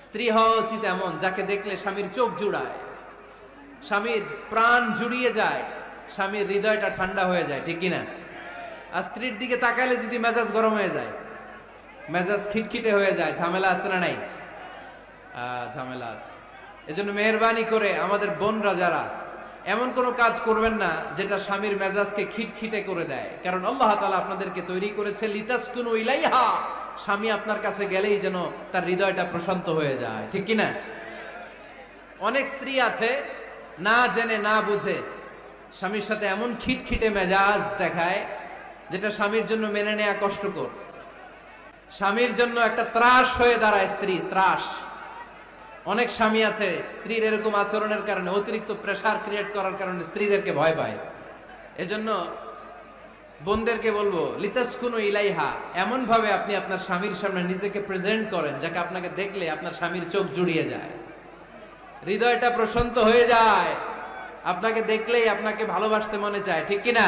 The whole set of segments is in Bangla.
স্ত্রী হওয়া উচিত এমন যাকে দেখলে স্বামীর চোখ জুড়ায়, স্বামীর প্রাণ জুড়িয়ে যায়, স্বামীর হৃদয়টা ঠান্ডা হয়ে যায়, ঠিক কিনা? আর স্ত্রীর দিকে তাকালে যদি মেজাজ গরম হয়ে যায়, মেজাজ খিটখিটে হয়ে যায়, ঝামেলা আছে না নাই? ঝামেলা আছে। এজন্য মেহেরবানি করে আমাদের বোনরা যারা এমন কোনো কাজ করবেন না যেটা স্বামীর মেজাজকে খিটখিটে করে দেয়, কারণ আল্লাহ তাআলা আপনাদেরকে তৈরি করেছে লিতাসকুনু ইলাইহা, স্বামী আপনার কাছে গেলেই যেন তার হৃদয়টা প্রশান্ত হয়ে যায়, ঠিক কিনা? অনেক স্ত্রী আছে না জেনে না বুঝে স্বামীর সাথে এমন খিটখিটে মেজাজ দেখায় যেটা স্বামীর জন্য মেনে নেওয়া কষ্টকর, স্বামীর জন্য একটা ত্রাস হয়ে দাঁড়ায় স্ত্রী, ত্রাস। অনেক স্বামী আছে স্ত্রীর এরকম আচরণের কারণে, অতিরিক্ত প্রেসার ক্রিয়েট করার কারণে স্ত্রীদেরকে ভয় পায়। এজন্য বোনদেরকে বলবো লিতাসকুনু ইলাইহা, এমন ভাবে আপনি আপনার স্বামীর সামনে নিজেকে প্রেজেন্ট করেন যাকে আপনাকে দেখলে আপনার স্বামীর চোখ জুড়িয়ে যায়, হৃদয়টা প্রশান্ত হয়ে যায়, আপনাকে দেখলেই আপনাকে ভালোবাসতে মনে চায়, ঠিক কিনা?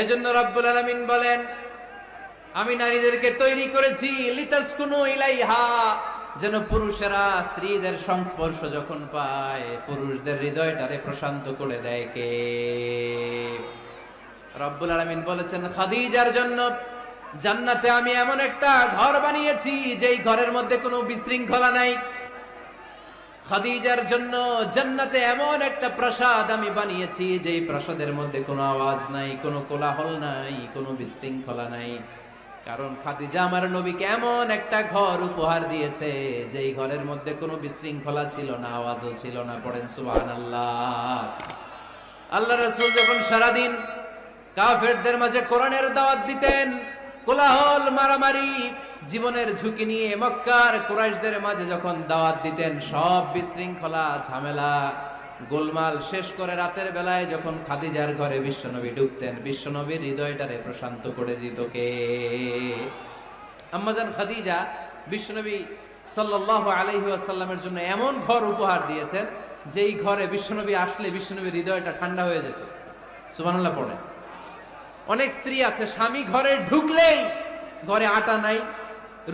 এজন্য রব্বুল আলামিন বলেন আমি নারীদেরকে তৈরি করেছি লিতাসকুনু ইলাইহা, যেন পুরুষেরা স্ত্রীদের সংস্পর্শ যখন পায় পুরুষদের হৃদয়টারে প্রশান্ত করে দেয় কে? রব্বুল আলামিন বলেছেন খাদিজার জন্য জান্নাতে আমি এমন একটা ঘর বানিয়েছি যেই ঘরের মধ্যে কোনো বিশৃঙ্খলা নাই। খাদিজার জন্য জান্নাতে এমন একটা প্রাসাদ আমি বানিয়েছি যেই প্রাসাদের মধ্যে কোনো আওয়াজ নাই, কোনো কোলাহল নাই, কোনো বিশৃঙ্খলা নাই। কারণ খাদিজা আমার নবীকে এমন একটা ঘর উপহার দিয়েছে যেই ঘরের মধ্যে কোনো বিশৃঙ্খলা ছিল না, আওয়াজও ছিল না। পড়েন সুবহানাল্লাহ। আল্লাহ রাসূল যখন সারাদিন কাফেরদের মাঝে কোরআনের দাওয়াত দিতেন, কোলাহল মারামারি জীবনের ঝুঁকি নিয়ে মক্কার কুরাইশদের মাঝে যখন দাওয়াত দিতেন, সব বিশৃঙ্খলা ঝামেলা গোলমাল শেষ করে রাতের বেলায় যখন খাদিজার ঘরে বিশ্বনবী ঢুকতেন, বিশ্বনবীর হৃদয়টারে প্রশান্ত করে দিত কে? আম্মাজান খাদিজা বিশ্বনবী সাল্লাল্লাহু আলাইহি ওয়াসাল্লামের জন্য এমন ঘর উপহার দিয়েছেন যেই ঘরে বিশ্বনবী আসলে বিশ্বনবীর হৃদয়টা ঠান্ডা হয়ে যেত। সুবহানাল্লাহ পড়ে। অনেক স্ত্রী আছে স্বামী ঘরে ঢুকলেই ঘরে আটা নাই,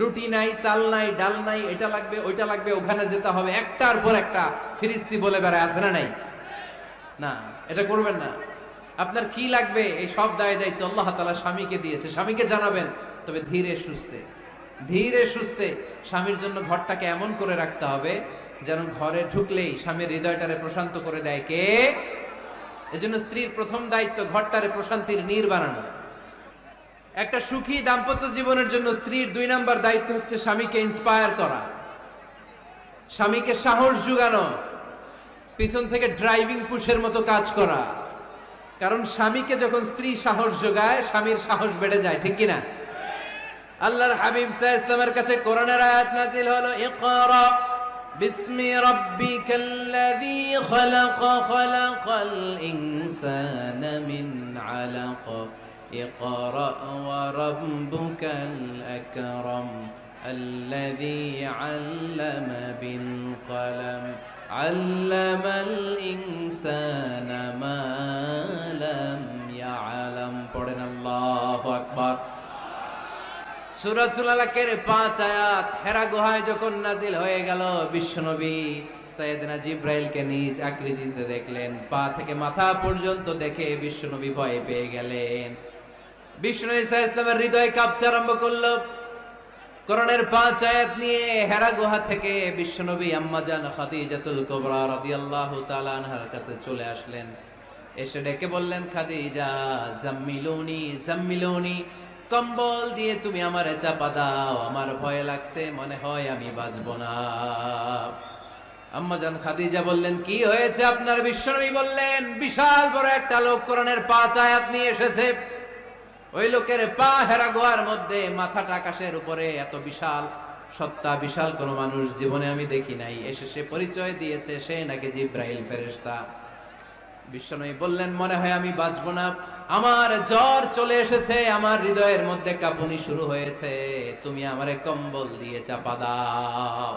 রুটি নাই, চাল নাই, ডাল নাই, এটা লাগবে ওইটা লাগবে, ওখানে যেতে হবে, একটার পর একটা ফিরিস্তি বলে বেড়ায়, আছে না নাই? না, এটা করবেন না। আপনার কি লাগবে এই সব দায় দায়িত্ব আল্লাহ তাআলা স্বামীকে দিয়েছে, স্বামীকে জানাবেন। তবে ধীরে সুস্থে, ধীরে সুস্থে স্বামীর জন্য ঘরটাকে এমন করে রাখতে হবে যেন ঘরে ঢুকলেই স্বামীর হৃদয়টারে প্রশান্ত করে দেয় কে? এজন্য স্ত্রীর প্রথম দায়িত্ব ঘরটারে প্রশান্তির নীড় বানানো। একটা সুখী দাম্পত্য জীবনের জন্য স্ত্রীর 2 নাম্বার দায়িত্ব হচ্ছে স্বামীকে ইন্সপায়ার করা, স্বামীকে সাহস জোগানো, পিছন থেকে ড্রাইভিং পুশের মতো কাজ করা। কারণ স্বামীকে যখন স্ত্রী সাহস যোগায় স্বামীর সাহস বেড়ে যায়, ঠিক কিনা? আল্লাহর হাবিব সাল্লাল্লাহু আলাইহি ওয়াসাল্লামের কাছে কোরআনের আয়াত নাযিল হলো, ইকরা বিসমি রাব্বিকাল্লাযী খালাক খালাকাল ইনসানা মিন আলাক ইকরা ওয়া রাব্বুকাল আকরাম আল্লাযী আল্লামা বিল কলম আল্লামাল ইনসানা মা লাম ইয়ালাম। পড়েন আল্লাহু আকবার। সূরাতুল আলাকের 5 আয়াত হেরা গুহায় যখন নাজিল হয়ে গেল, বিশ্বনবী সাইয়েদনা জিবরাইলকে নিজ আকৃতিতে দেখলেন, পা থেকে মাথা পর্যন্ত দেখে বিশ্বনবী ভয় পেয়ে গেলেন। বিশ্বনবী সাল্লাল্লাহু আলাইহি ওয়াসাল্লামের হৃদয় কাঁপতে আরম্ভ করলো। কোরআনের 5 আয়াত নিয়ে হেরা গুহা থেকে বিশ্বনবী আম্মাজান খাদিজাতুল কুবরা রাদিয়াল্লাহু তাআলা আনহার কাছে চলে আসলেন। এসে ডেকে বললেন, খাদিজা জাম্মিলুনি জাম্মিলুনি, কম্বল দিয়ে তুমি আমারে চাপা দাও, আমার ভয় লাগছে, মনে হয় আমি বাঁচবো না। আম্মাজান খাদিজা বললেন, কি হয়েছে আপনার? বিশ্বনবী বললেন, বিশাল বড় একটা লোক কোরআনের 5 আয়াত নিয়ে এসেছে। ওই লোকের পা হেরা গুহার মধ্যে, মাথাটা আকাশের উপরে, এত বিশাল সত্তা, বিশাল কোন মানুষ জীবনে আমি দেখি নাই। এসে সে পরিচয় দিয়েছে সে নাকি জিবরাইল ফেরেশতা। বিশ্বনবী বললেন, মনে হয় আমি বাঁচবো না, আমার জ্বর চলে এসেছে, আমার হৃদয়ের মধ্যে কাঁপুনি শুরু হয়েছে, তুমি আমারে কম্বল দিয়ে চাপা দাও।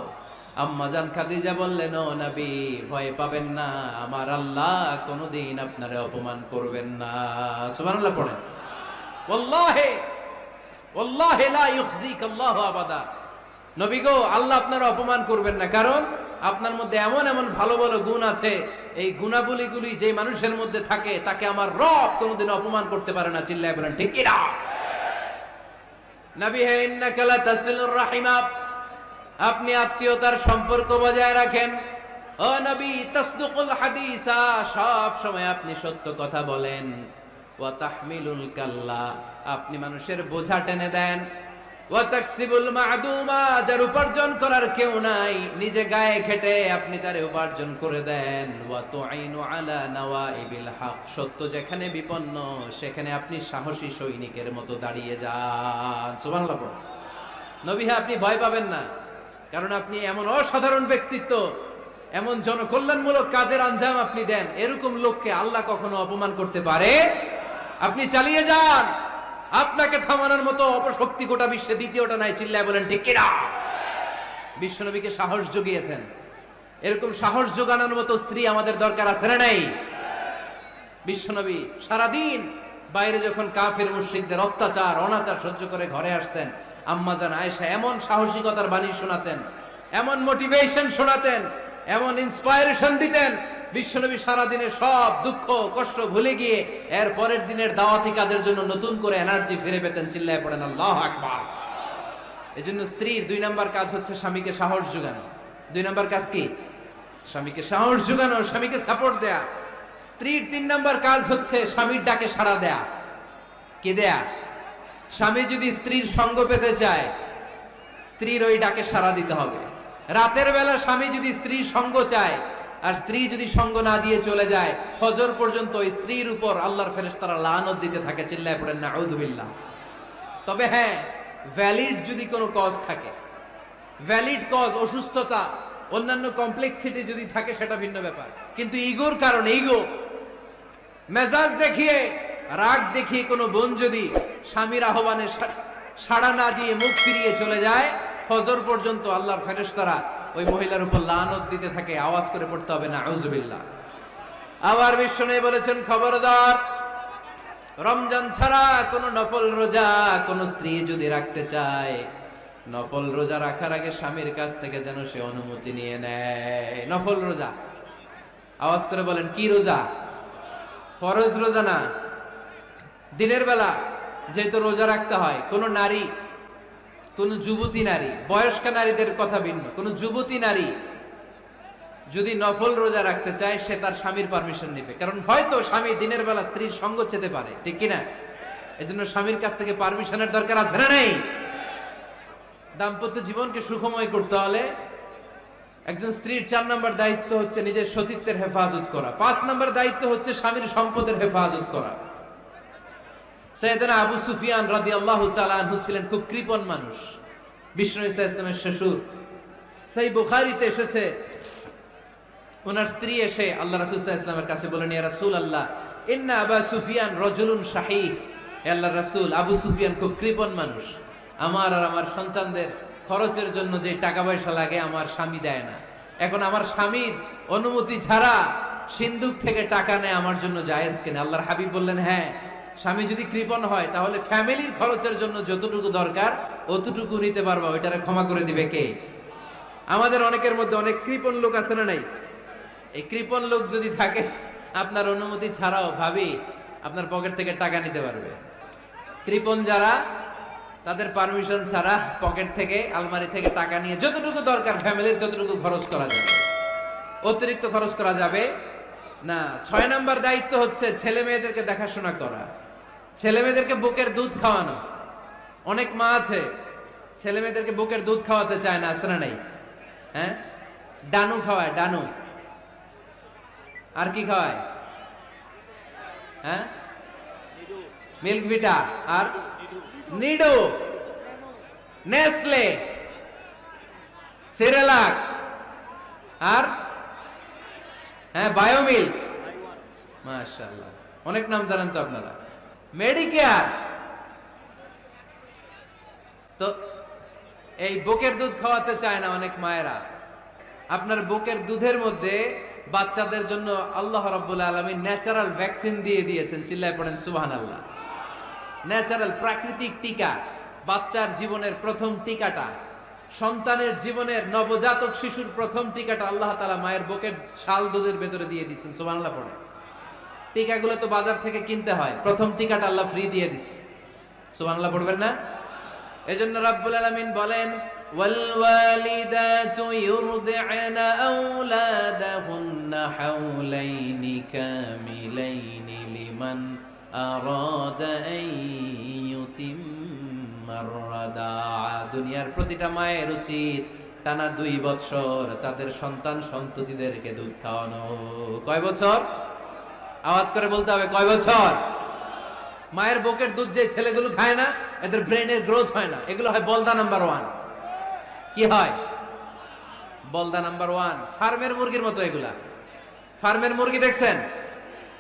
আম্মাজান খাদিজা বললেন, ও নবী ভয় পাবেন না, আমার আল্লাহ কোনোদিন আপনারে অপমান করবেন না। সুবহানাল্লাহ পড়েন। ওয়াল্লাহি ওয়াল্লাহি লা ইউখজিকা আল্লাহু আবাদা, নবী গো, আল্লাহ আপনারা অপমান করবেন না, কারণ আপনার মধ্যে এমন এমন ভালো ভালো গুণ আছে, এই গুণাবলীগুলি যে মানুষের মধ্যে থাকে তাকে আমার রব কোনোদিন অপমান করতে পারে না। চিল্লায় বলেন ঠিক কিনা? নবী হে, ইন্নাকা লা তাসিলুর রাহিমা, আপনি আত্মীয়তার সম্পর্ক বজায় রাখেন। ও নবী, তাসদুকুল হাদিসা, সব সময় আপনি সত্য কথা বলেন। ওয়া তাহমিলুল কাল্লা, আপনি মানুষের বোঝা টেনে দেন। ওয়া তাকসিবুল মা'দুমা, যার উপার্জন করার কেউ নাই, নিজে গায়ে খেটে আপনি তারে উপার্জন করে দেন। ওয়া তুঈনু আলা নাওয়াইবিল হক, সত্য যেখানে বিপন্ন সেখানে আপনি সাহসী সৈনিকের মতো দাঁড়িয়ে যান। সুবহানাল্লাহ। নবী হে, আপনি ভয় পাবেন না, কারণ আপনি এমন অসাধারণ ব্যক্তিত্ব, এমন জনকল্যাণমূলক কাজের আঞ্জাম আপনি দেন, এরকম লোককে আল্লাহ কখনো অপমান করতে পারে? আপনি চালিয়ে যান, আপনাকে থামানোর মতো অপশক্তি গোটা বিশ্বে দ্বিতীয়টা নাই। চিল্লায় বলেন ঠিক কিনা? বিশ্বনবীকে সাহস জুগিয়েছেন, এরকম সাহস জোগানোর মতো স্ত্রী আমাদের দরকার আছে না নাই? বিশ্বনবী সারাদিন বাইরে যখন কাফের মুশরিকদের অত্যাচার অনাচার সহ্য করে ঘরে আসতেন, আম্মা জান আয়েশা এমন সাহসিকতার বাণী শোনাতেন, এমন মোটিভেশন শোনাতেন, এমন ইন্সপায়ারেশন দিতেন, বিশ্বনবী সারাদিনের সব দুঃখ কষ্ট ভুলে গিয়ে এর পরের দিনের দাওয়াতি কাজের জন্য নতুন করে এনার্জি ফিরে পেতেন। চিল্লায় পড়েন আল্লাহু আকবার। এজন্য স্ত্রীর 2 নাম্বার কাজ হচ্ছে স্বামীকে সাহস যোগানো। 2 নাম্বার কাজ কি? স্বামীকে সাহস যোগানো, স্বামীকে সাপোর্ট দেয়া। স্ত্রীর 3 নাম্বার কাজ হচ্ছে স্বামীর ডাকে সাড়া দেয়া। কে দেয়া? স্বামী যদি স্ত্রীর সঙ্গ পেতে চায়, স্ত্রীর ওই ডাকে সাড়া দিতে হবে। রাতের বেলা স্বামী যদি স্ত্রীর সঙ্গ চায়, আর স্ত্রী যদি সঙ্গ না দিয়ে চলে যায়, ফজর পর্যন্ত স্ত্রীর উপর আল্লাহর ফেরেশতারা লানত দিতে থাকে। চিল্লায় পড়েন নাউযু বিল্লাহ। তবে হ্যাঁ, ভ্যালিড যদি কোনো কজ থাকে, ভ্যালিড কজ, অসুস্থতা, অন্যান্য কমপ্লেক্সিটি যদি থাকে সেটা ভিন্ন ব্যাপার। কিন্তু ইগোর কারণে, ইগো, মেজাজ দেখিয়ে, রাগ দেখিয়ে কোনো বোন যদি স্বামীর আহ্বানে সাড়া না দিয়ে মুখ ফিরিয়ে চলে যায়, ফজর পর্যন্ত আল্লাহর ফেরেশতারা ওই মহিলার উপর লানত দিতে থাকে। আওয়াজ করে পড়তে হবে নাউযু বিল্লাহ। আবার বিশ্বনবী বলেছেন, খবরদার, রমজান ছাড়া কোন নফল রোজা কোন স্ত্রী যদি রাখতে চায়, নফল রোজা রাখার আগে স্বামীর কাছ থেকে যেন সে অনুমতি নিয়ে নেয়। নফল রোজা, আওয়াজ করে বলেন কি রোজা? ফরজ রোজা না। দিনের বেলা যেহেতু রোজা রাখতে হয়, কোন নারী, কোন যুবতী নারী, বয়স্ক নারীদের কথা ভিন্ন, কোন যুবতী নারী যদি নফল রোজা রাখতে চায়, সে তার স্বামীর পারমিশন নেবে। কারণ হয়তো স্বামী দিনের বেলা স্ত্রীর সঙ্গ চেতে পারে, ঠিক কিনা? এজন্য স্বামীর কাছ থেকে পারমিশনের দরকার আছে না নেই? দাম্পত্য জীবনকে সুখময় করতে হলে একজন স্ত্রীর 4 নম্বর দায়িত্ব হচ্ছে নিজের সতীত্বের হেফাজত করা। 5 নম্বর দায়িত্ব হচ্ছে স্বামীর সম্পদের হেফাজত করা। সাইয়েদনা আবু সুফিয়ান রাদিয়াল্লাহু তাআলা আনহু ছিলেন খুব কৃপণ মানুষ, বিষ্ণু ইসা ইসলামের শ্বশুর। সেই বুখারীতে এসেছে, ওনার স্ত্রী এসে আল্লাহ রাসূল সাল্লাল্লাহু আলাইহি ওয়াসাল্লামের কাছে বলেন, ইয়া রাসূলুল্লাহ, ইন্না আবা সুফিয়ান রাজুলুন শাহীহ। হে আল্লাহর রাসূল, আবু সুফিয়ান খুব কৃপণ মানুষ, আমার আর আমার সন্তানদের খরচের জন্য যে টাকা পয়সা লাগে আমার স্বামী দেয় না। এখন আমার স্বামীর অনুমতি ছাড়া সিন্ধুক থেকে টাকা নেয় আমার জন্য জায়েজ কিনা? আল্লাহর হাবিব বললেন, হ্যাঁ, স্বামী যদি কৃপণ হয় তাহলে ফ্যামিলির খরচের জন্য যতটুকু দরকার অতটুকু নিতে পারবা, ওইটারে ক্ষমা করে দিবে কে? আমাদের অনেকের মধ্যে অনেক কৃপণ লোক আছে না নাই? এই কৃপণ লোক যদি থাকে, আপনার অনুমতি ছাড়াও ভাবি আপনার পকেট থেকে টাকা নিতে পারবে। কৃপণ যারা, তাদের পারমিশন ছাড়া পকেট থেকে, আলমারি থেকে টাকা নিয়ে যতটুকু দরকার ফ্যামিলির ততটুকু খরচ করা যাবে, অতিরিক্ত খরচ করা যাবে না। 6 নম্বর দায়িত্ব হচ্ছে ছেলে মেয়েদেরকে দেখাশোনা করা, ছেলে মেয়েদেরকে বুকের দুধ খাওয়ানো। অনেক মা আছে ছেলে মেয়েদেরকে বুকের দুধ খাওয়াতে চায় না, আছে না নাই? হ্যাঁ, ডানু খাওয়ায়, ডানু। আর কি খাওয়ায়? হ্যাঁ, মিল্ক ভিটা, আর নিডো, নেসলে, সেরেলাক, আর হ্যাঁ বায়োমিল্ক। মাশাআল্লাহ, অনেক নাম জানেন তো আপনারা। মেডিকেয়ার। তো এই বুকের দুধ খাওয়াতে চায় না অনেক মায়েরা। আপনার বুকের দুধের মধ্যে বাচ্চাদের জন্য আল্লাহ রাব্বুল আলামিন ন্যাচারাল ভ্যাকসিন দিয়ে দিয়েছেন। চিল্লায় পড়েন সুবহানাল্লাহ। ন্যাচারাল, প্রাকৃতিক টিকা, বাচ্চার জীবনের প্রথম টিকাটা সন্তানের জীবনের নবজাতক শিশুর প্রথম টিকাটা আল্লাহ তাআলা মায়ের বুকের শাল দুধের ভেতরে দিয়ে দিয়েছেন। সুবহানাল্লাহ পড়ে। টিকাগুলো তো বাজার থেকে কিনতে হয়, প্রথম টিকাটা আল্লাহ ফ্রি দিয়ে দিছে। সুবহানাল্লাহ পড়বেন না? এজন্য রাব্বুল আলামিন বলেন, ওয়াল ওয়ালিদাতু ইউরদি'না আওলাদাহুন্না হাওলাইনি কামিলাইনি লিমান আরাদা আন ইউতিম্মার রাদাআ। দুনিয়ার প্রতিটা মায়ের উচিত টানা 2 বছর তাদের সন্তান সন্ততিদেরকে দুধ খাওয়ানো। কয় বছর? আওয়াজ করে বলতে হবে, কয় বছর? মায়ের বুকের দুধ যে ছেলেগুলো খায় না, এদের ব্রেনের গ্রোথ হয় না, এগুলো হয় বলদা নাম্বার 1। কি হয়? বলদা নাম্বার 1। ফার্মের মুরগির মতো এগুলা। ফার্মের মুরগি দেখছেন?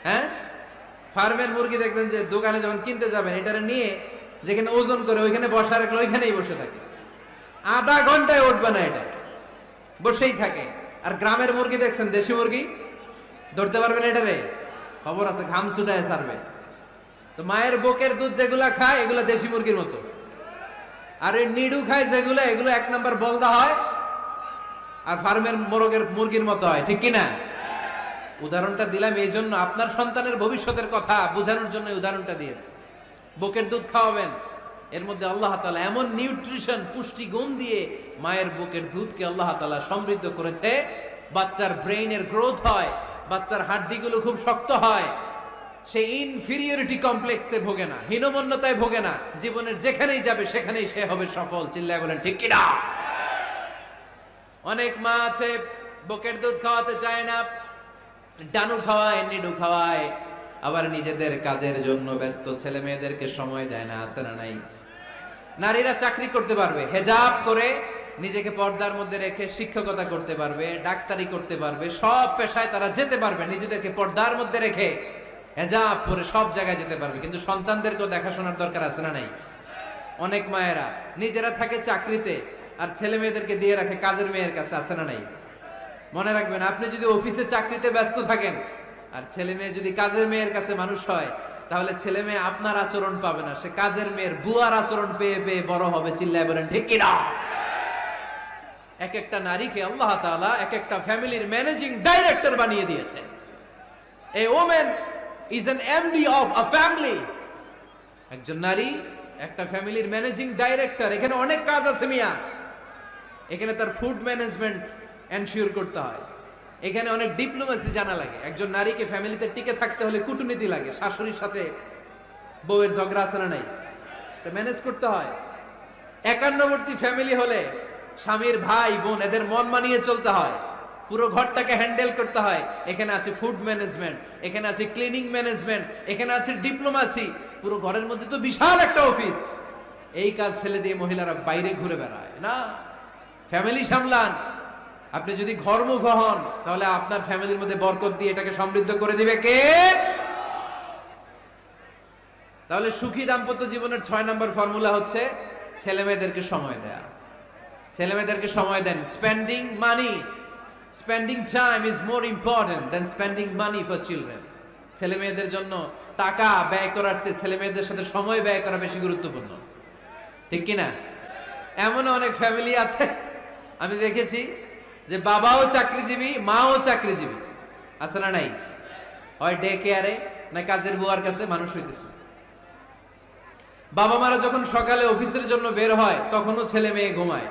হ্যাঁ, ফার্মের মুরগি দেখবেন যে দোকানে যখন কিনতে যাবেন, এটারে নিয়ে যেখানে ওজন করে ওইখানে বসা রাখলে ওইখানেই বসে থাকে, আধা ঘন্টায় উঠবে না, এটা বসেই থাকে। আর গ্রামের মুরগি দেখছেন, দেশি মুরগি, ধরতে পারবেন এটারে? খবর আছে, ঘাম ছুটায় ছাড়বে। তো মায়ের বুকের দুধ যেগুলা খায় এগুলা দেশি মুরগির মতো, আর এই নিডু খায় যেগুলো, এগুলো 1 নাম্বার বলদা হয়, আর ফার্মের মুরগির মতো হয়। ঠিক কিনা? উদাহরণটা দিলাম এই জন্য, আপনার সন্তানের ভবিষ্যতের কথা বোঝানোর জন্য উদাহরণটা দিয়েছে। বুকের দুধ খাওয়াবেন, এর মধ্যে আল্লাহ তাআলা এমন নিউট্রিশন, পুষ্টি গুণ দিয়ে মায়ের বুকের দুধকে আল্লাহ তাআলা সমৃদ্ধ করেছে, বাচ্চার ব্রেইনের গ্রোথ হয়, বাচ্চার হাড্ডিগুলো খুব শক্ত হয়, সে ইনফিরিয়রিটি কমপ্লেক্সে ভোগে না, হীনমন্যতায় ভোগে না, জীবনের যেখানেই যাবে সেখানেই সে হবে সফল। চিল্লায় বলেন ঠিক কিনা? অনেক মা আছে বুকের দুধ খাওয়াতে চায় না, ডানু খাওয়ায়, নিডু খাওয়ায়, আবার নিজেদের কাজের জন্য ব্যস্ত, ছেলে মেয়েদেরকে সময় দেয় না। আছে না নাই? নারীরা চাকরি করতে পারবে, হেজাব করে নিজেকে পর্দার মধ্যে রেখে শিক্ষকতা করতে পারবে, ডাক্তারি করতে পারবে, সব পেশায় তারা যেতে পারবে, নিজেদেরকে পর্দার মধ্যে রেখে হেজাব পরে সব জায়গায় যেতে পারবে। কিন্তু সন্তানদেরকেও দেখাশোনার দরকার আছে না নাই? অনেক মায়েরা নিজেরা থাকে চাকরিতে, আর ছেলে মেয়েদেরকে দিয়ে রাখে কাজের মেয়ের কাছে। আছে না নাই? মনে রাখবেন, আপনি যদি অফিসে চাকরিতে ব্যস্ত থাকেন আর ছেলে মেয়ে যদি কাজের মেয়ের কাছে মানুষ হয়, তাহলে ছেলে মেয়ে আপনার আচরণ পাবে না, সে কাজের মেয়ের বুয়ার আচরণ পেয়ে পেয়ে বড় হবে। চিল্লায় বলেন ঠিক কিনা? এক একটা নারীকে আল্লাহ তাআলা এক একটা ফ্যামিলির ম্যানেজিং ডাইরেক্টর বানিয়ে দিয়েছে। A woman is an MD of a family. একজন নারী একটা ফ্যামিলির ম্যানেজিং ডাইরেক্টর। এখানে অনেক কাজ আছে মিয়া। এখানে তার ফুড ম্যানেজমেন্ট এনশিওর করতে হয়, এখানে অনেক ডিপ্লোমেসি জানা লাগে। একজন নারীকে ফ্যামিলিতে টিকে থাকতে হলে কূটনীতি লাগে, শাশুড়ির সাথে বউয়ের ঝগড়া আছে না নাই, এটা ম্যানেজ করতে হয়। একান্নবর্তী ফ্যামিলি হলে স্বামীর ভাই বোন এদের মন মানিয়ে চলতে হয়, পুরো ঘরটাকে হ্যান্ডেল করতে হয়। এখানে আছে ফুড ম্যানেজমেন্ট, এখানে আছে ক্লিনিং ম্যানেজমেন্ট, এখানে আছে ডিপ্লোমাসি। পুরো ঘরের মধ্যে তো বিশাল একটা অফিস। এই কাজ ফেলে দিয়ে মহিলারা বাইরে ঘুরে বেড়ায় না, ফ্যামিলি সামলান। আপনি যদি ঘরমুখ হন, তাহলে আপনার ফ্যামিলির মধ্যে বরকত দিয়ে এটাকে সমৃদ্ধ করে দিবে কে? তাহলে সুখী দাম্পত্য জীবনের 6 নম্বর ফর্মুলা হচ্ছে ছেলে মেয়েদেরকে সময় দেয়া। ছেলে মেয়েদেরকে সময় দেন। Spending money, spending time is more important than spending money for children. ছেলে মেয়েদের জন্য টাকা ব্যয় করার চেয়ে ছেলে মেয়েদের সাথে সময় ব্যয় করা বেশি গুরুত্বপূর্ণ। ঠিক কিনা? এমন অনেক ফ্যামিলি আছে আমি দেখেছি যে বাবাও চাকরিজীবী, মাও চাকরিজীবী। আছে না নাই? হয় ডে কেয়ারে না কাজের বুয়ার কাছে মানুষ হইতেছে। বাবা মারা যখন সকালে অফিসের জন্য বের হয় তখনও ছেলে মেয়ে ঘুমায়,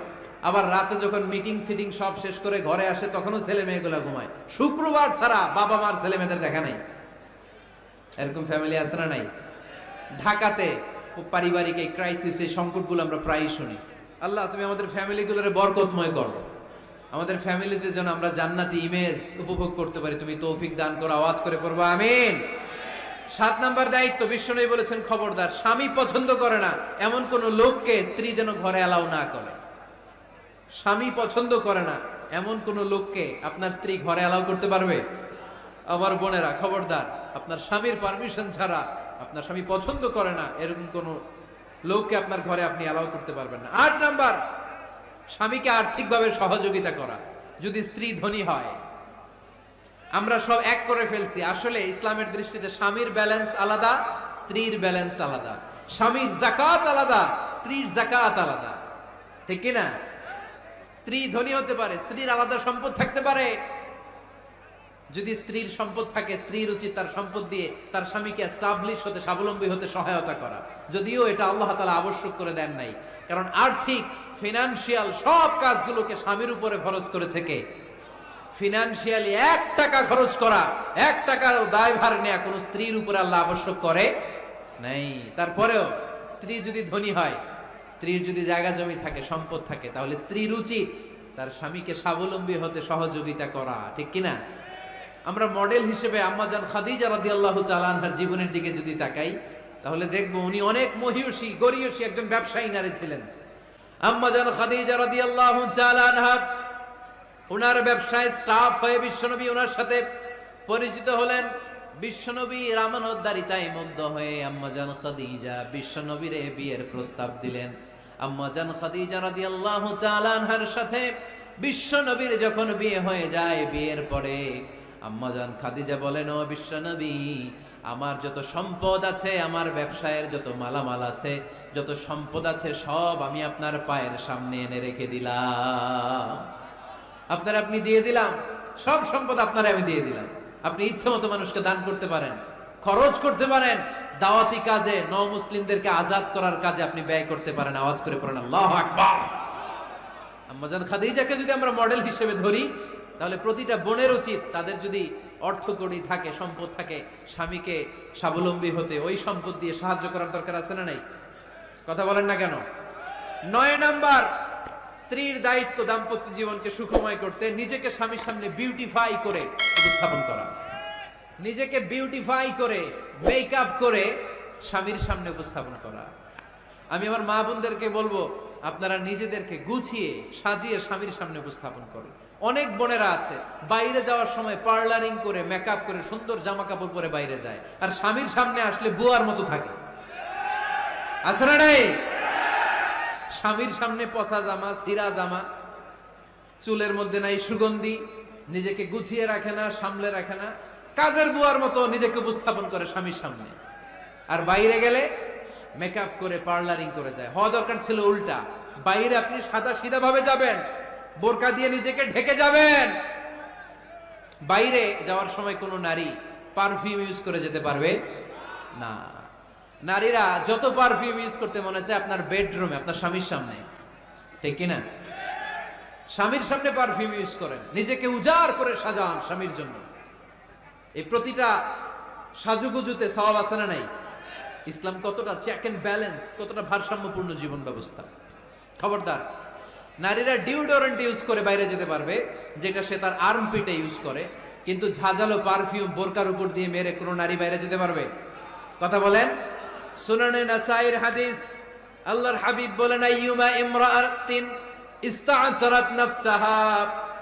আবার রাতে যখন মিটিং সিটিং সব শেষ করে ঘরে আসে তখনও ছেলে মেয়েগুলো ঘুমায়। শুক্রবার ছাড়া বাবা মার ছেলে মেয়েদের দেখা নাই। এরকম ফ্যামিলি আছে না নাই? ঢাকাতে পারিবারিক এই ক্রাইসিস, এই সংকটগুলো আমরা প্রায়ই শুনি। আল্লাহ তুমি আমাদের ফ্যামিলিগুলোরে বরকতময় করো, আমাদের ফ্যামিলিতে যেন আমরা জান্নাতি ইমেজ উপভোগ করতে পারি, তুমি তৌফিক দান করো। আওয়াজ করে পড়বো আমিন। 7 নাম্বার দায়িত্ব, বিশ্বনবী বলেছেন খবরদার, স্বামী পছন্দ করে না এমন কোন লোককে স্ত্রী যেন ঘরে অ্যালাউ না করে। স্বামী পছন্দ করে না এমন কোন লোককে আপনার স্ত্রী ঘরে অ্যালাউ করতে পারবে? আমার বোনেরা খবরদার, আপনার স্বামীর পারমিশন ছাড়া, আপনার স্বামী পছন্দ করে না এরকম কোন লোককে আপনার ঘরে আপনি অ্যালাউ করতে পারবেন না। 8 নাম্বার, স্বামীকে আর্থিকভাবে সহযোগিতা করা। যদি স্ত্রী ধনী হয়, আমরা সব এক করে ফেলছি, আসলে ইসলামের দৃষ্টিতে স্বামীর ব্যালেন্স আলাদা, স্ত্রীর ব্যালেন্স আলাদা। স্বামীর যাকাত আলাদা, স্ত্রীর যাকাত আলাদা। ঠিক কি না? স্ত্রী ধনী হতে পারে, স্ত্রীর আলাদা সম্পদ থাকতে পারে। যদি স্ত্রীর সম্পদ থাকে, স্ত্রীর উচিত তার সম্পদ দিয়ে তার স্বামীকে এস্টাবলিশ হতে, স্বাবলম্বী হতে সহায়তা করা। যদিও এটা আল্লাহ তাআলা আবশ্যক করে দেন নাই, কারণ আর্থিক ফিনান্সিয়াল সব কাজগুলোকে স্বামীর উপরে ফরজ করেছে কে? ফিনান্সিয়ালি 1 টাকা খরচ করা, 1 টাকার দায়ভার নেওয়া কোন স্ত্রীর উপরে আল্লাহ আবশ্যক করে নাই। তারপরেও স্ত্রী যদি ধনী হয়, স্ত্রীর যদি জায়গা জমি থাকে, সম্পদ থাকে, তাহলে স্ত্রীর উচিত তার স্বামীকে স্বাবলম্বী হতে সহযোগিতা করা, ঠিক কিনা? আমরা মডেল হিসেবে আম্মাজান খাদিজা রাদিয়াল্লাহু তাআলা আনহার জীবনের দিকে যদি তাকাই, তাহলে দেখব উনি অনেক মহিয়সী গরিয়সী একজন ব্যবসায়ী নারী ছিলেন। আম্মাজান খাদিজা রাদিয়াল্লাহু তাআলা আনহা ওনার ব্যবসায় স্টাফ হয়ে বিশ্বনবী ওনার সাথে পরিচিত হলেন। বিশ্বনবী আমানতদারিতায় মুগ্ধ হয়ে আম্মাজান খাদিজা বিশ্বনবীর বিয়ের প্রস্তাব দিলেন। আম্মাজান খাদিজা রাদিয়াল্লাহু তাআলা আনহার সাথে বিশ্বনবীর যখন বিয়ে হয়ে যায়, বিয়ের পরে আম্মাজান খাদিজা বলেন, ও বিশ্বনবী, আমার যত সম্পদ আছে, আমার ব্যবসায়ের যত মালামাল আছে, যত সম্পদ আছে, সব আমি আপনার পায়ের সামনে এনে রেখে দিলাম। আপনি দিয়ে দিলাম, সব সম্পদ আপনার আমি দিয়ে দিলাম। আপনি ইচ্ছে মতো মানুষকে দান করতে পারেন, খরচ করতে পারেন, দাওয়াতি কাজে, মুসলিমদেরকে আজাদ করার কাজে আপনি ব্যয় করতে পারেন। আওয়াজ করে পড়েন আল্লাহু আকবার। আম্মাজান খাদিজাকে যদি আমরা মডেল হিসেবে ধরি, তাহলে প্রতিটা বোনের উচিত তাদের যদি অর্থকড়ি থাকে, সম্পদ থাকে, স্বামীকে স্বাবলম্বী হতে ওই সম্পদ দিয়ে সাহায্য করার দরকার আছে না নাই? কথা বলেন না কেন? 9 নাম্বার, স্ত্রীর দায়িত্ব দাম্পত্য জীবনকে সুখময় করতে নিজেকে স্বামীর সামনে বিউটিফাই করে উপস্থাপন করা। নিজেকে বিউটিফাই করে, মেকআপ করে স্বামীর সামনে উপস্থাপন করা। আমি আমার মা বোনদেরকে বলবো, আপনারা নিজেদেরকে গুছিয়ে সাজিয়ে স্বামীর সামনে উপস্থাপন করুন। অনেক বোনেরা আছে বাইরে যাওয়ার সময় পার্লারিং করে, মেকআপ করে, সুন্দর জামা কাপড় পরে বাইরে যায়, আর স্বামীর সামনে আসলে বুয়ার মতো থাকে। আছে না নাই? স্বামীর সামনে পচা জামা, ছিঁড়া জামা, চুলের মধ্যে নাই সুগন্ধি, নিজেকে গুছিয়ে রাখে না, সামলে রাখে না, কাজের বুয়ার মতো নিজেকে উপস্থাপন করে স্বামীর সামনে। আর বাইরে গেলে মেকআপ করে, পার্লারিং করে যায়। হওয়া দরকার ছিল উল্টা, বাইরে আপনি সাদা সিধা ভাবে যাবেন, বোরকা দিয়ে নিজেকে ঢেকে যাবেন। বাইরে যাওয়ার সময় কোনো নারী পারফিউম ইউজ করে যেতে পারবে না। নারীরা যত পারফিউম ইউজ করতে মনে চায় আপনার বেডরুমে, আপনার স্বামীর সামনে, ঠিক কিনা? স্বামীর সামনে পারফিউম ইউজ করেন, নিজেকে উজাড় করে সাজান স্বামীর জন্য। এই প্রতিটা সাজুগুজুতে সওয়াব আছে না নাই? ইসলাম কতটা চেক এন্ড ব্যালেন্স, কতটা ভারসাম্যপূর্ণ জীবন ব্যবস্থা। খবরদার, নারীরা ডিওডোরেন্ট ইউজ করে বাইরে যেতে পারবে, যেটা সে তার আর্মপিটে ইউজ করে, কিন্তু ঝাঁঝালো পারফিউম বোরকার উপর দিয়ে মেরে কোনো নারী বাইরে যেতে পারবে? কথা বলেন। সুনানে নাসাইর হাদিস, আল্লাহর হাবিব বলেন, আইয়ুমা ইমরাআতিন ইস্তা'তারাত নাফসাহা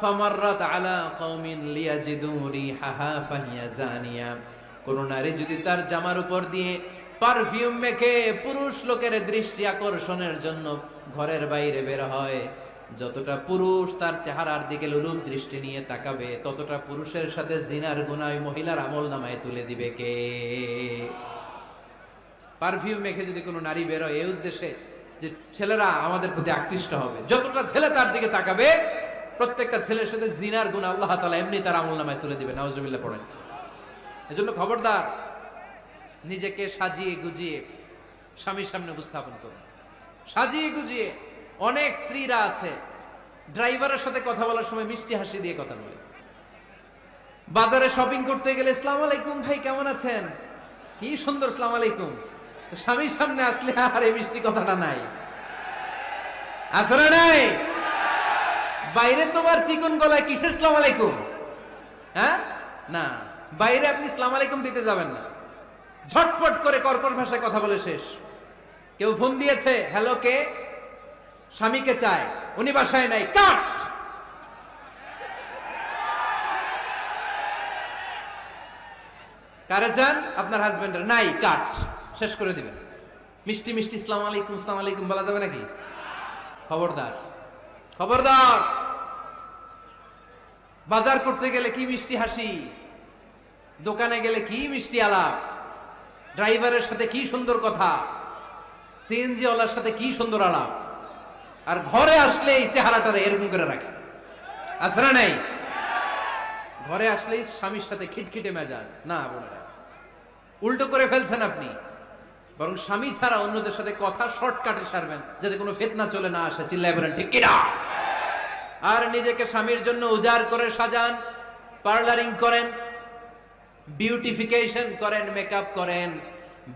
ফামাররাত আলা কওমিন লিয়াজিদু রিহাহা ফাহিয়া জানিয়া। কোন নারী যদি তার জামার উপর দিয়ে পারফিউম মেখে পুরুষ লোকের দৃষ্টি আকর্ষণের জন্য ঘরের বাইরে বের হয়, যতটা পুরুষ তার চেহারার দিকে লোলুপ দৃষ্টি নিয়ে তাকাবে, ততটা পুরুষের সাথে জিনার গুনাহ মহিলার আমলনামায় তুলে দিবে কে? পারফিউম মেখে যদি কোনো নারী বের হয় এই উদ্দেশ্যে যে ছেলেরা আমাদের প্রতি আকৃষ্ট হবে, যতটা ছেলে তার দিকে তাকাবে, প্রত্যেকটা ছেলের সাথে জিনার গুনাহ আল্লাহ তাআলা এমনি তার আমলনামায় তুলে দিবে। নাউজুবিল্লাহ পড়েন। এজন্য খবরদার, নিজেকে সাজিয়ে গুজিয়ে স্বামীর সামনে উপস্থাপন করুন, সাজিয়ে গুজিয়ে। অনেক স্ত্রীরা আছে ড্রাইভারের সাথে কথা বলার সময় মিষ্টি হাসি দিয়ে কথা বলে। বাজারে শপিং করতে গেলে আসসালামু আলাইকুম ভাই, কেমন আছেন? কি সুন্দর আসসালামু আলাইকুম। স্বামীর সামনে আসলে আর এই মিষ্টি কথাটা নাই, আসলে নাই। বাইরে তোমার চিকন গলায় কিসের আসসালামু আলাইকুম? হ্যাঁ, না, বাইরে আপনি আসসালামু আলাইকুম দিতে যাবেন না, ঝটপট করে কর্কশ ভাষায় কথা বলে শেষ। কেউ ফোন দিয়েছে, হ্যালো, কে? স্বামীকে চায়, উনি বাসায় নাই, কাট। কারে চান? আপনার হাজবেন্ডের, নাই, কাট, শেষ করে দিবেন। মিষ্টি মিষ্টি আসসালামু আলাইকুম, আসসালামু আলাইকুম বলা যাবে নাকি? খবরদার, খবরদার। বাজার করতে গেলে কি মিষ্টি হাসি, দোকানে গেলে কি মিষ্টি আলাপ, ড্রাইভারের সাথে কি সুন্দর কথা, সিএনজি ওয়ালার সাথে কি সুন্দর আলাপ। আর ঘরে আসলে এই চেহারাটারে এরকম করে রাখে, আছে না নাই? ঘরে আসলেই স্বামীর সাথে খিটখিটে মেজাজ, না বোনেরা, উল্টো করে ফেলছেন আপনি। বরং স্বামী ছাড়া অন্যদের সাথে কথা শর্টকাটে সারবেন, যাতে কোনো ফিতনা চলে না আসে। চিল্লায় বলেন ঠিক কিনা? আর নিজেকে স্বামীর জন্য উজাড় করে সাজান, পার্লারিং করেন, বিউটিফিকেশন করেন, মেকআপ করেন,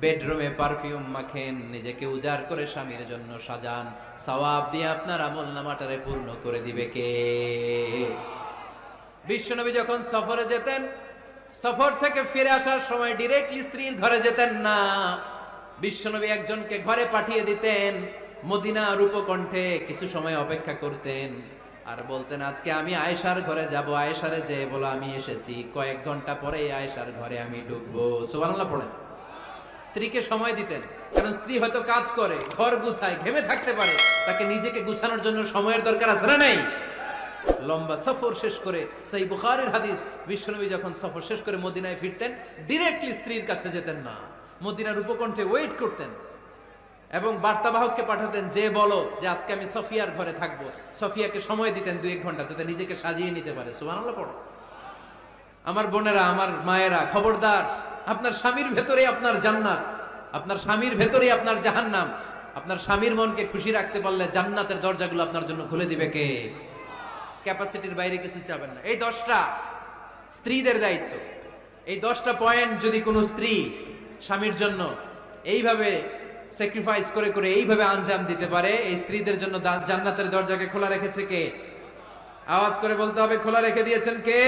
বেডরুমে পারফিউম মাখেন, নিজেকে উজাড় করে স্বামীর জন্য সাজান। সওয়াব দিয়ে আপনার আমলনামাটারে পূর্ণ করে দিবে কে? বিশ্বনবী যখন সফরে যেতেন, সফর থেকে ফিরে আসার সময় ডিরেক্টলি স্ত্রীর ঘরে যেতেন না। বিশ্বনবী একজনকে ঘরে পাঠিয়ে দিতেন, মদিনার উপকণ্ঠে কিছু সময় অপেক্ষা করতেন আর বলতেন, আজকে আমি আয়েশার ঘরে যাব, আয়েশারে যে বলো আমি এসেছি। কয়েক ঘন্টা পরে আয়েশার ঘরে আমি ঢুকবো। সুবহানাল্লাহ পড়েন। স্ত্রীকে সময় দিতেন, কারণ স্ত্রী হয়তো কাজ করে, ঘর গুছায়, ঘেমে থাকতে পারে, তাকে নিজেকে গুছানোর জন্য সময়ের দরকার আছে না নাই? লম্বা সফর শেষ করে, সেই বুখারীর হাদিস, বিশ্বনবী যখন সফর শেষ করে মদিনায় ফিরতেন, ডিরেক্টলি স্ত্রীর কাছে যেতেন না, মদিনার উপকণ্ঠে ওয়েট করতেন এবং বার্তাবাহককে পাঠাতেন, যে বলো যে আজকে আমি সফিয়ার ঘরে থাকবো। সফিয়াকে সময় দিতেন 2-1 ঘন্টা, যাতে নিজেকে সাজিয়ে নিতে পারে। সুবহানাল্লাহ পড়ো। আমার বোনেরা, আমার মায়েরা, খবরদার, আপনার স্বামীর ভেতরে আপনার জান্নাত, আপনার স্বামীর ভেতরে আপনার জাহান্নাম। আপনার স্বামীর মনকে খুশি রাখতে পারলে জান্নাতের দরজাগুলো আপনার জন্য খুলে দিবে কে? ক্যাপাসিটির বাইরে কিছু চাবেন না। এই 10টা স্ত্রীদের দায়িত্ব। এই 10টা পয়েন্ট যদি কোনো স্ত্রী স্বামীর জন্য এইভাবে স্যাক্রিফাইস করে করে এইভাবে আঞ্জাম দিতে পারে, এই স্ত্রীদের জন্য জান্নাতের দরজাকে খোলা রেখেছে কে? আওয়াজ করে বলতে হবে, খোলা রেখে দিয়েছেন কে?